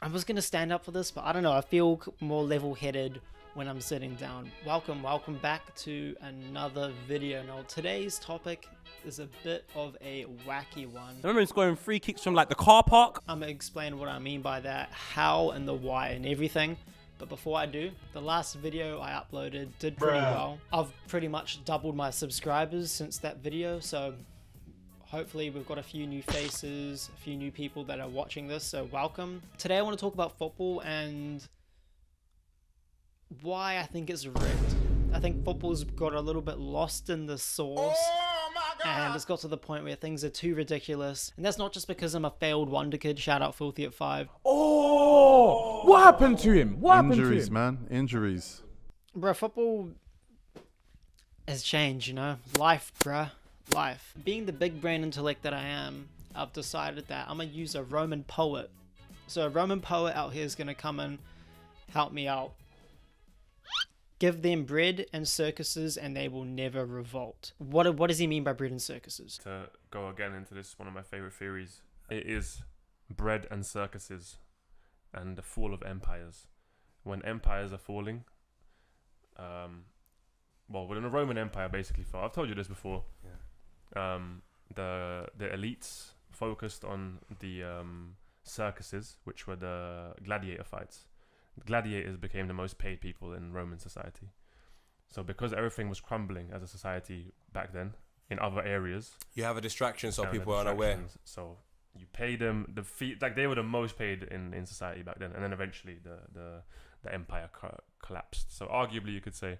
I was going to stand up for this, but I don't know. I feel more level-headed when I'm sitting down. Welcome back to another video. Now, today's topic is a bit of a wacky one. I remember scoring free kicks from like the car park. I'm going to explain what I mean by that, how and the why and everything. But before I do, the last video I uploaded did pretty well. I've pretty much doubled my subscribers since that video, so hopefully we've got a few new faces, a few new people that are watching this, so welcome. Today I want to talk about football and why I think it's rigged. I think football's got a little bit lost in the sauce. And it's got to the point where things are too ridiculous. And that's not just because I'm a failed wonder kid. Shout out Filthy at 5. Oh, what happened to him? What happened to him? Injuries, man. Injuries. Bruh, football has changed, you know? Life, bruh. Life. Being the big brain intellect that I am, I've decided that I'm going to use a Roman poet. So a Roman poet out here is going to come and help me out. Give them bread and circuses and they will never revolt. What does he mean by bread and circuses? To go again into this, one of my favorite theories, it is bread and circuses and the fall of empires. When empires are falling, well, when the Roman Empire basically fell, I've told you this before. Yeah. The elites focused on the circuses, which were the gladiator fights. Gladiators became the most paid people in Roman society. So because everything was crumbling as a society back then in other areas, You have a distraction so people are unaware. So you pay them the fee, like they were the most paid in society back then, and then eventually the empire collapsed. So arguably you could say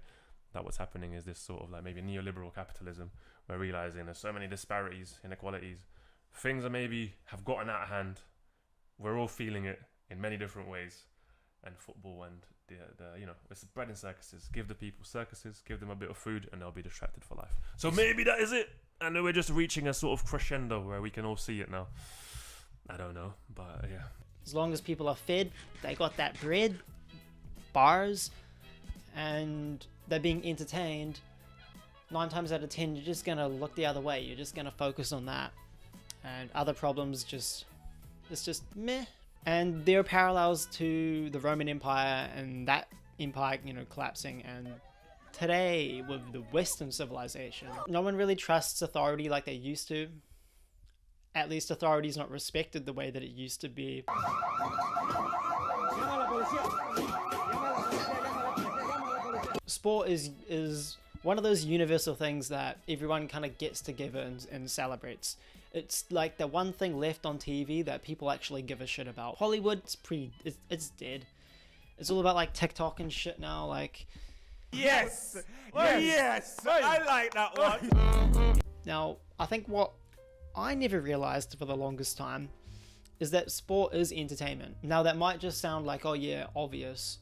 that what's happening is this sort of like maybe neoliberal capitalism. We're realizing there's so many disparities, inequalities, things that maybe have gotten out of hand. We're all feeling it in many different ways. And football and the you know, it's bread and circuses. Give the people circuses, give them a bit of food, and they'll be distracted for life. So maybe that is it. I know we're just reaching a sort of crescendo where we can all see it now. I don't know, but yeah. As long as people are fed, they got that bread, bars, and they're being entertained, 9 times out of 10, you're just going to look the other way. You're just going to focus on that. And other problems it's just meh. And there are parallels to the Roman Empire and that empire, you know, collapsing. And today, with the Western civilization, no one really trusts authority like they used to. At least authority is not respected the way that it used to be. Sport is one of those universal things that everyone kind of gets together and celebrates. It's like the one thing left on TV that people actually give a shit about. Hollywood, it's dead. It's all about like TikTok and shit now. Like, Yes! Yes! I like that one. now, I think what I never realized for the longest time is that sport is entertainment. Now, that might just sound like, oh yeah, obvious.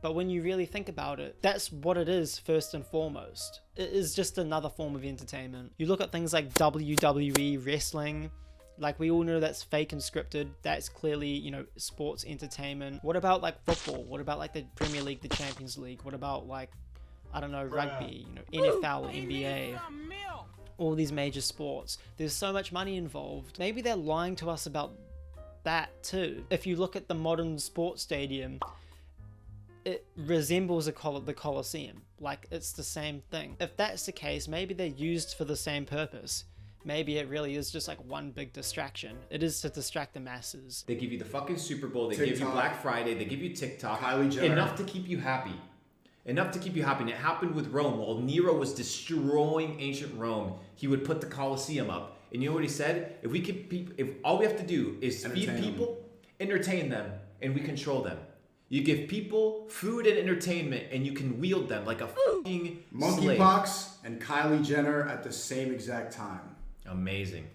But when you really think about it, that's what it is first and foremost. It is just another form of entertainment. You look at things like WWE, wrestling, like we all know that's fake and scripted. That's clearly, you know, sports entertainment. What about like football? What about like the Premier League, the Champions League? What about like, I don't know, rugby, you know, NFL, NBA? All these major sports. There's so much money involved. Maybe they're lying to us about that too. If you look at the modern sports stadium, it resembles the Colosseum. Like, it's the same thing. If that's the case, maybe they're used for the same purpose. Maybe it really is just like one big distraction. It is to distract the masses. They give you the fucking Super Bowl, they TikTok. give you Black Friday, they give you TikTok. Kylie Jenner. Enough to keep you happy. Enough to keep you happy. And it happened with Rome. While Nero was destroying ancient Rome, he would put the Colosseum up. And you know what he said? If all we have to do is feed people, entertain them, and we control them. You give people food and entertainment, and you can wield them like a fucking slave. Monkeypox and Kylie Jenner at the same exact time. Amazing.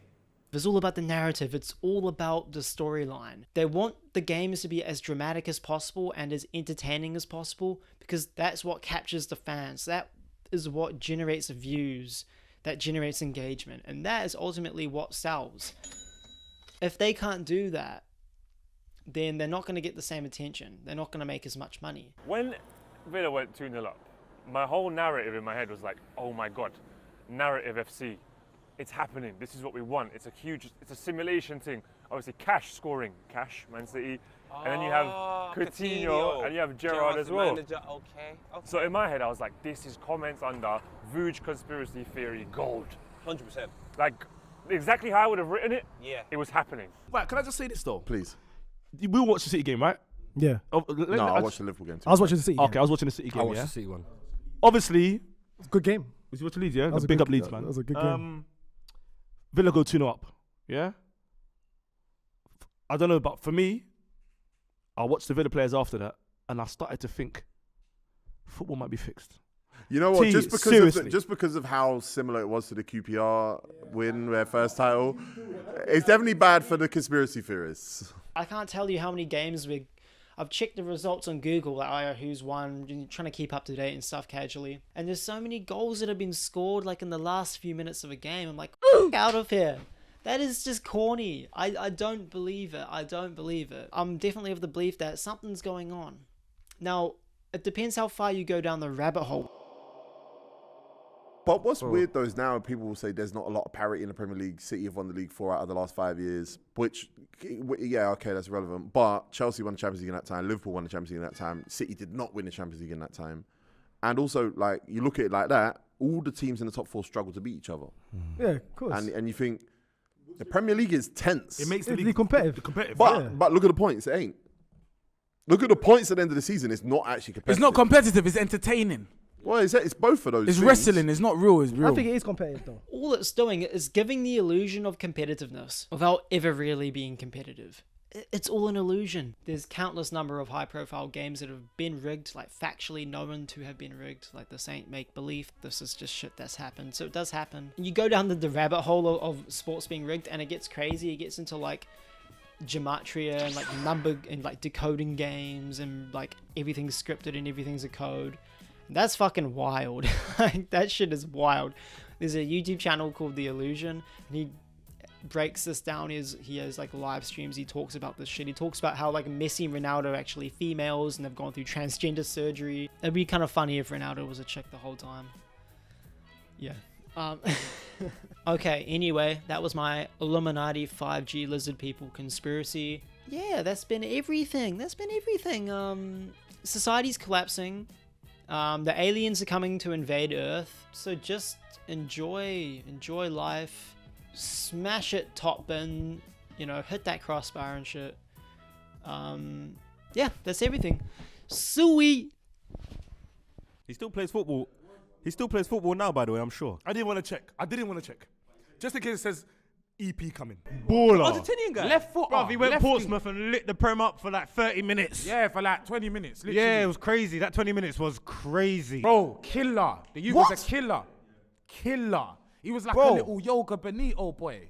It's all about the narrative. It's all about the storyline. They want the games to be as dramatic as possible and as entertaining as possible because that's what captures the fans. That is what generates views, that generates engagement, and that is ultimately what sells. If they can't do that, then they're not going to get the same attention. They're not going to make as much money. When Villa went 2-0 up, my whole narrative in my head was like, oh my God, narrative FC. It's happening. This is what we want. It's a simulation thing. Obviously, Cash scoring. Cash, Man City. and then you have Coutinho, and you have Gerrard as well. Manager. Okay. So in my head, I was like, this is comments under Vuj conspiracy theory gold. 100%. Like, exactly how I would have written it, Yeah. it was happening. Right, can I just say this though? Please. You will watch the City game, right? Yeah. No, I watched the Liverpool game too. I was watching the City. Okay, I was watching the City game. I watched yeah? the City one. Obviously, Good game. was you watching Leeds? Yeah, That was a big good- up Leeds, that man. was a good game. Villa go 2-0 up. Yeah. I don't know, but for me, I watched the Villa players after that, and I started to think football might be fixed. You know what? T, Just because of how similar it was to the QPR win, their first title, it's definitely bad for the conspiracy theorists. I can't tell you how many games I've checked the results on Google, like who's won, trying to keep up to date and stuff casually. And there's so many goals that have been scored like in the last few minutes of a game. I'm like, out of here. That is just corny. I don't believe it. I don't believe it. I'm definitely of the belief that something's going on. Now, it depends how far you go down the rabbit hole. But what's weird though is now people will say there's not a lot of parity in the Premier League. City have won the league 4 out of the last 5 years, which, yeah, okay, that's relevant. But Chelsea won the Champions League in that time. Liverpool won the Champions League in that time. City did not win the Champions League in that time. And also, like, you look at it like that, all the teams in the top 4 struggle to beat each other. Yeah, of course. And you think the Premier League is tense. It makes the It's league competitive. But look at the points. It ain't. Look at the points at the end of the season. It's not actually competitive. It's not competitive. It's entertaining. Well, it's both of those It's things. wrestling. It's not real. It's real. I think it is competitive though. All it's doing is giving the illusion of competitiveness without ever really being competitive. It's all an illusion. There's countless number of high-profile games that have been rigged, like factually known to have been rigged. Like this ain't make-believe. This is just shit that's happened. So it does happen. You go down the rabbit hole of sports being rigged, and it gets crazy. It gets into like gematria and like number and like decoding games, and like everything's scripted and everything's a code. That's fucking wild. Like, that shit is wild. There's a YouTube channel called The Illusion, and he breaks this down. He has like live streams. He talks about this shit. He talks about how like Messi and Ronaldo are actually females and they've gone through transgender surgery. It'd be kind of funny if Ronaldo was a chick the whole time. Yeah. Okay, anyway, that was my Illuminati 5G lizard people conspiracy. Yeah, that's been everything. Society's collapsing. The aliens are coming to invade Earth, so just enjoy life, smash it top bin, hit that crossbar and shit. Yeah, that's everything. Sweet. He still plays football. He still plays football now, by the way, I'm sure. I didn't want to check. Just in case it says EP coming. Baller. Argentinian guy. Left foot. Bro, he went Portsmouth and lit the Prem up for like 30 minutes. Yeah, for like 20 minutes. Literally. Yeah, it was crazy. That 20 minutes was crazy. Bro, killer. The youth was a killer. He was like Bro. a little Yoga Benito boy.